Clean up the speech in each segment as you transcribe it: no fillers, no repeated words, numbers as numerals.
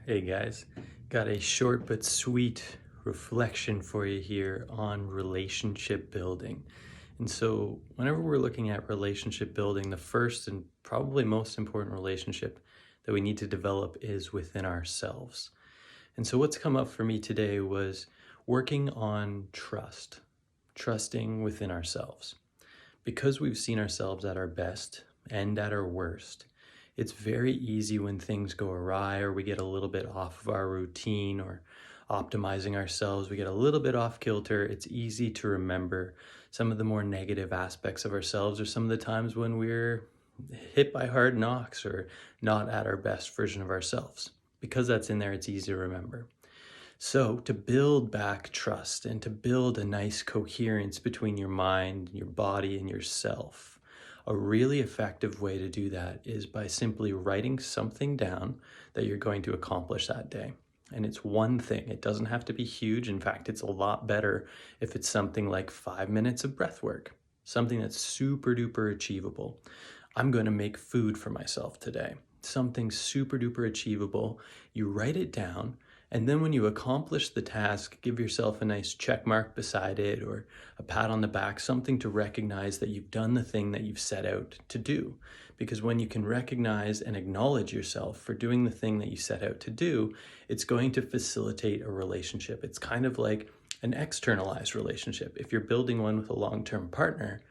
Hey guys, got a short but sweet reflection for you here on relationship building. And so, whenever we're looking at relationship building, the first and probably most important relationship that we need to develop is within ourselves. And so, what's come up for me today was working on trust, trusting within ourselves. Because we've seen ourselves at our best and at our worst, it's very easy when things go awry or we get a little bit off of our routine or optimizing ourselves, we get a little bit off kilter. It's easy to remember some of the more negative aspects of ourselves or some of the times when we're hit by hard knocks or not at our best version of ourselves. Because that's in there, it's easy to remember. So, to build back trust and to build a nice coherence between your mind, your body, and yourself, a really effective way to do that is by simply writing something down that you're going to accomplish that day. And it's one thing. It doesn't have to be huge. In fact, it's a lot better if it's something like 5 minutes of breath work, something that's super duper achievable. I'm going to make food for myself today. Something super duper achievable. You write it down, and then when you accomplish the task, give yourself a nice check mark beside it or a pat on the back, something to recognize that you've done the thing that you've set out to do. Because when you can recognize and acknowledge yourself for doing the thing that you set out to do, it's going to facilitate a relationship. It's kind of like an externalized relationship. If you're building one with a long-term partner,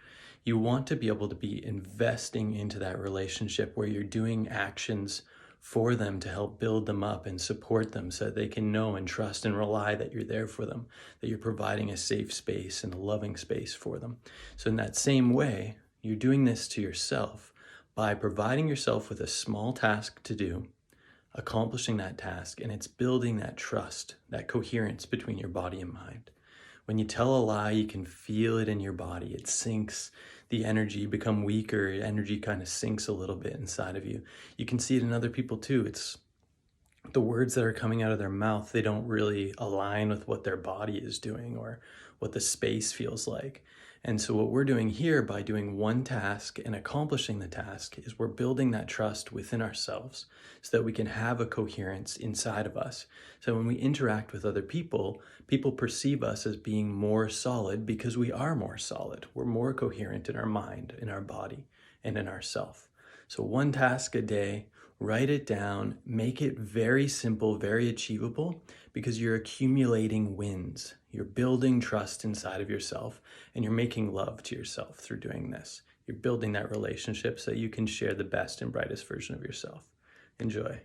you want to be able to be investing into that relationship where you're doing actions for them to help build them up and support them so that they can know and trust and rely that you're there for them, that you're providing a safe space and a loving space for them. So in that same way, you're doing this to yourself by providing yourself with a small task to do, accomplishing that task, and it's building that trust, that coherence between your body and mind. When you tell a lie, you can feel it in your body. It sinks the energy, you become weaker, energy kind of sinks a little bit inside of you. You can see it in other people too. It's the words that are coming out of their mouth, they don't really align with what their body is doing or what the space feels like. And so what we're doing here by doing one task and accomplishing the task is we're building that trust within ourselves so that we can have a coherence inside of us. So when we interact with other people, people perceive us as being more solid because we are more solid. We're more coherent in our mind, in our body, and in ourself. So one task a day, write it down, make it very simple, very achievable, because you're accumulating wins. You're building trust inside of yourself, and you're making love to yourself through doing this. You're building that relationship so you can share the best and brightest version of yourself. Enjoy.